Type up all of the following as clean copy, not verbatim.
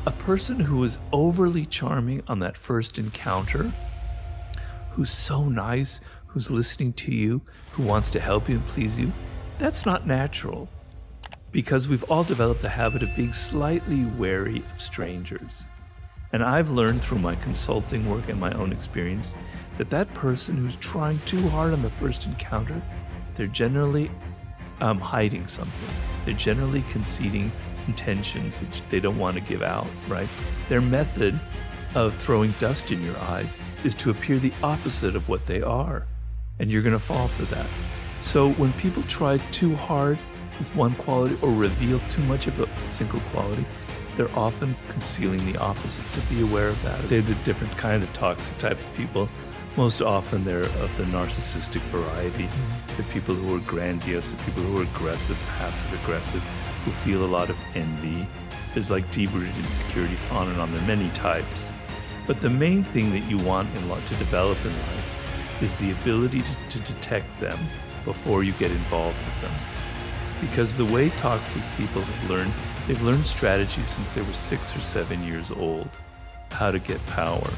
A person who is overly charming on that first encounter, who's so nice, who's listening to you, who wants to help you and please you, that's not natural. Because we've all developed the habit of being slightly wary of strangers. And I've learned through my consulting work and my own experience that that person who's trying too hard on the first encounter, they're generally hiding something. They're generally conceding intentions that they don't want to give out, right? Their method of throwing dust in your eyes is to appear the opposite of what they are. And you're going to fall for that. So when people try too hard with one quality or reveal too much of a single quality, they're often concealing the opposite. So be aware of that. They're the different kind of toxic type of people. Most often they're of the narcissistic variety. The people who are grandiose, the people who are aggressive, passive-aggressive, who feel a lot of envy. There's like deep-rooted insecurities, on and on. There are many types. But the main thing that you want to develop in life is the ability to detect them before you get involved with them. Because the way toxic people have learned, they've learned strategies since they were 6 or 7 years old, how to get power.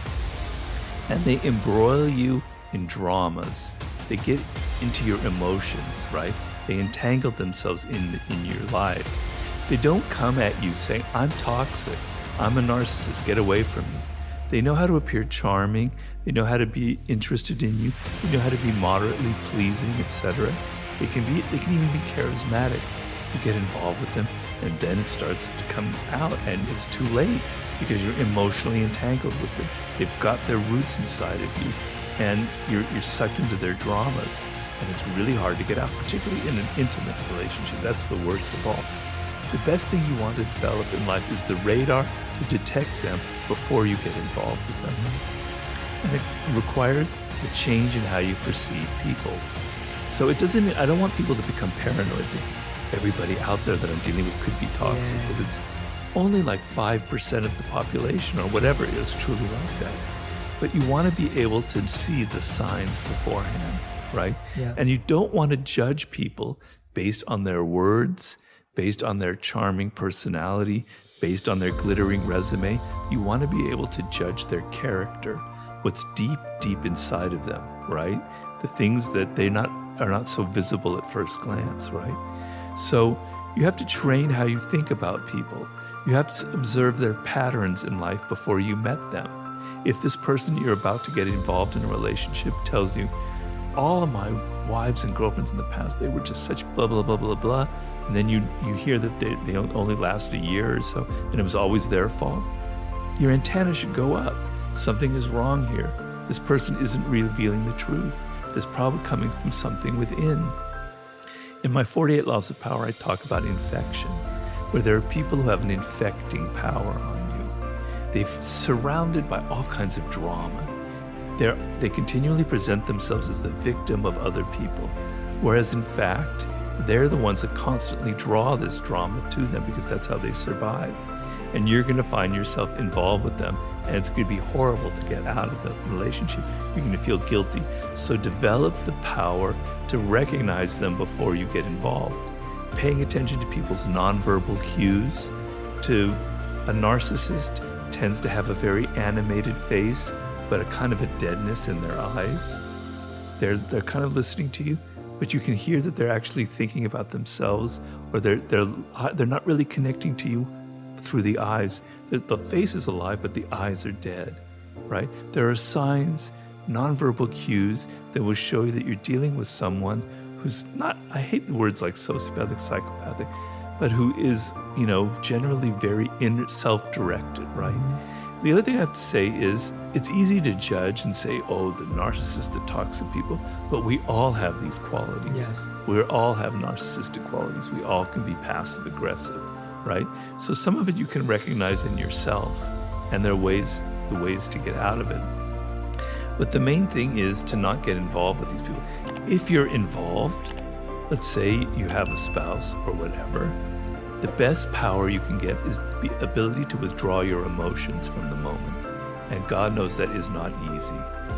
And they embroil you in dramas. They get into your emotions, right? They entangle themselves in your life. They don't come at you saying, I'm toxic, I'm a narcissist, get away from me. They know how to appear charming, they know how to be interested in you, they know how to be moderately pleasing, etc. They can even be charismatic. You get involved with them, and then it starts to come out, and it's too late because you're emotionally entangled with them. They've got their roots inside of you, and you're sucked into their dramas, and it's really hard to get out, particularly in an intimate relationship. That's the worst of all. The best thing you want to develop in life is the radar to detect them before you get involved with them. And it requires a change in how you perceive people. So it doesn't mean, I don't want people to become paranoid that everybody out there that I'm dealing with could be toxic, because it's only like 5% of the population or whatever is truly like that. But you want to be able to see the signs beforehand, right? Yeah. And you don't want to judge people based on their words, based on their charming personality, based on their glittering resume. You want to be able to judge their character, what's deep, deep inside of them, right? The things that are not so visible at first glance, right? So you have to train how you think about people. You have to observe their patterns in life before you met them. If this person you're about to get involved in a relationship tells you, all of my wives and girlfriends in the past, they were just such blah, blah, blah, blah, blah, and then you hear that they only lasted a year or so, and it was always their fault, your antenna should go up. Something is wrong here. This person isn't revealing the truth. There's probably coming from something within. In my 48 Laws of Power, I talk about infection, where there are people who have an infecting power on you. They're surrounded by all kinds of drama. They continually present themselves as the victim of other people, whereas in fact, they're the ones that constantly draw this drama to them because that's how they survive. And you're going to find yourself involved with them, and it's going to be horrible to get out of the relationship. You're going to feel guilty. So develop the power to recognize them before you get involved. Paying attention to people's nonverbal cues. A narcissist tends to have a very animated face, but a kind of a deadness in their eyes. They're kind of listening to you, but you can hear that they're actually thinking about themselves, or they're not really connecting to you through the eyes. The face is alive, but the eyes are dead, right? There are signs, nonverbal cues that will show you that you're dealing with someone who's not, I hate the words like sociopathic, psychopathic, but who is, generally very self-directed, right? The other thing I have to say is, it's easy to judge and say, oh, the narcissist, the toxic people, but we all have these qualities. Yes. We all have narcissistic qualities. We all can be passive-aggressive, right? So some of it you can recognize in yourself, and there are the ways to get out of it. But the main thing is to not get involved with these people. If you're involved, let's say you have a spouse or whatever, the best power you can get is the ability to withdraw your emotions from the moment. And God knows that is not easy.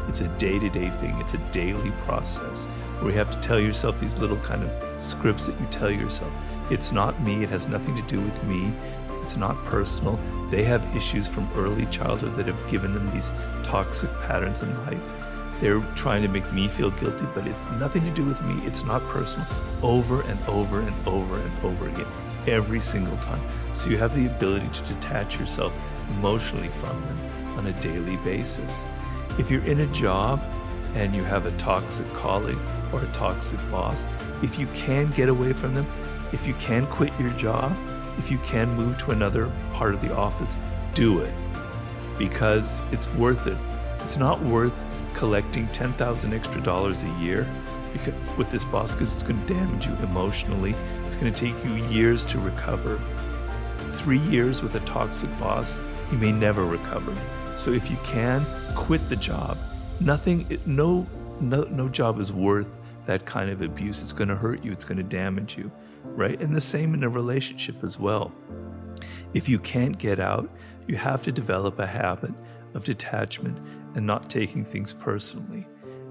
It's a day-to-day thing. It's a daily process where you have to tell yourself these little kind of scripts that you tell yourself. It's not me. It has nothing to do with me. It's not personal. They have issues from early childhood that have given them these toxic patterns in life. They're trying to make me feel guilty, but it's nothing to do with me. It's not personal. Over and over and over and over again, every single time. So you have the ability to detach yourself emotionally from them on a daily basis. If you're in a job and you have a toxic colleague or a toxic boss, if you can get away from them, if you can quit your job, if you can move to another part of the office, do it, because it's worth it. It's not worth collecting $10,000 extra a year with this boss, because it's going to damage you emotionally. It's going to take you years to recover. 3 years with a toxic boss, you may never recover. So if you can, quit the job. No job is worth that kind of abuse. It's going to hurt you. It's going to damage you, right? And the same in a relationship as well. If you can't get out, you have to develop a habit of detachment and not taking things personally.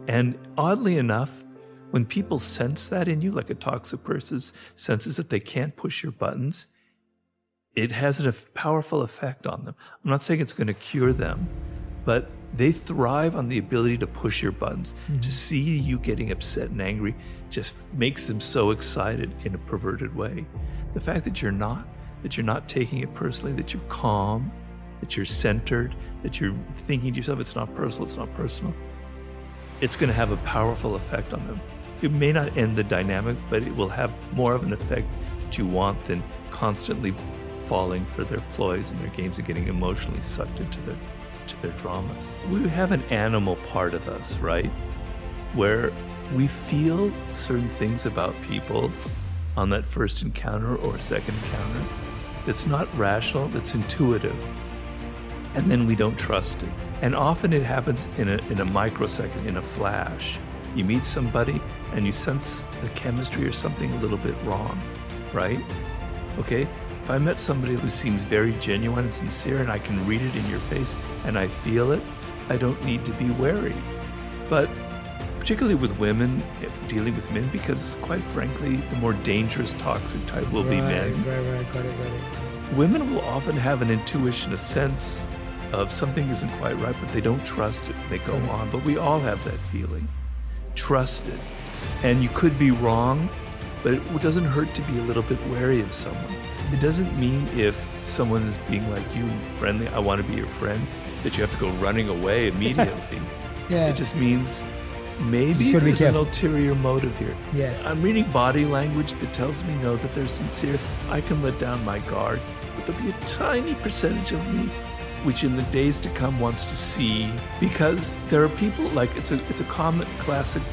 And oddly enough, when people sense that in you, like a toxic person senses that they can't push your buttons, it has a powerful effect on them. I'm not saying it's going to cure them, but they thrive on the ability to push your buttons. To see you getting upset and angry just makes them so excited in a perverted way. The fact that you're not taking it personally, that you're calm, that you're centered, that you're thinking to yourself, it's not personal, it's going to have a powerful effect on them. It may not end the dynamic, but it will have more of an effect that you want than constantly falling for their ploys and their games and getting emotionally sucked into their dramas. We have an animal part of us, right? Where we feel certain things about people on that first encounter or second encounter that's not rational, that's intuitive. And then we don't trust it. And often it happens in a microsecond, in a flash. You meet somebody and you sense the chemistry or something a little bit wrong, right? Okay? If I met somebody who seems very genuine and sincere and I can read it in your face and I feel it, I don't need to be wary. But particularly with women, dealing with men, because quite frankly, the more dangerous toxic type will be men. Right, got it. Women will often have an intuition, a sense of something isn't quite right, but they don't trust it. They go on. But we all have that feeling. Trust it. And you could be wrong, but it doesn't hurt to be a little bit wary of someone. It doesn't mean if someone is being like you, friendly, I want to be your friend, that you have to go running away immediately. Yeah. It just means maybe there's an ulterior motive here. Yes. I'm reading body language that tells me no, that they're sincere. I can let down my guard, but there'll be a tiny percentage of me which in the days to come wants to see, because there are people, like it's a common classic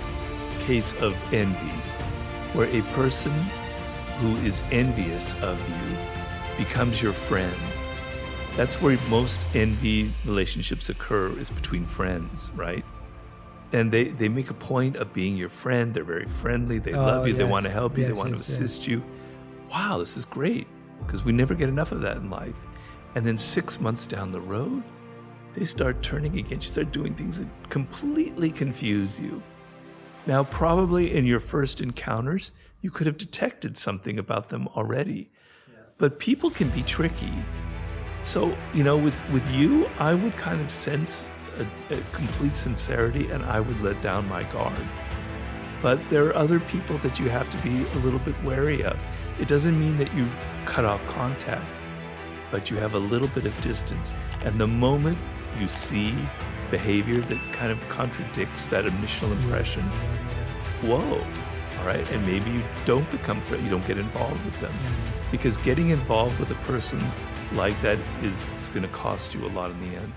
case of envy, where a person who is envious of you becomes your friend. That's where most envy relationships occur, is between friends, right? And they make a point of being your friend. They're very friendly. They love you. They want to help you. They want to assist you. Wow, this is great, because we never get enough of that in life. And then 6 months down the road, they start turning against you, start doing things that completely confuse you. Now, probably in your first encounters, you could have detected something about them already. But people can be tricky. So, with you, I would kind of sense a complete sincerity, and I would let down my guard. But there are other people that you have to be a little bit wary of. It doesn't mean that you've cut off contact, but you have a little bit of distance. And the moment you see behavior that kind of contradicts that initial impression, whoa, all right, and maybe you don't become friends, you don't get involved with them. Because getting involved with a person like that is going to cost you a lot in the end.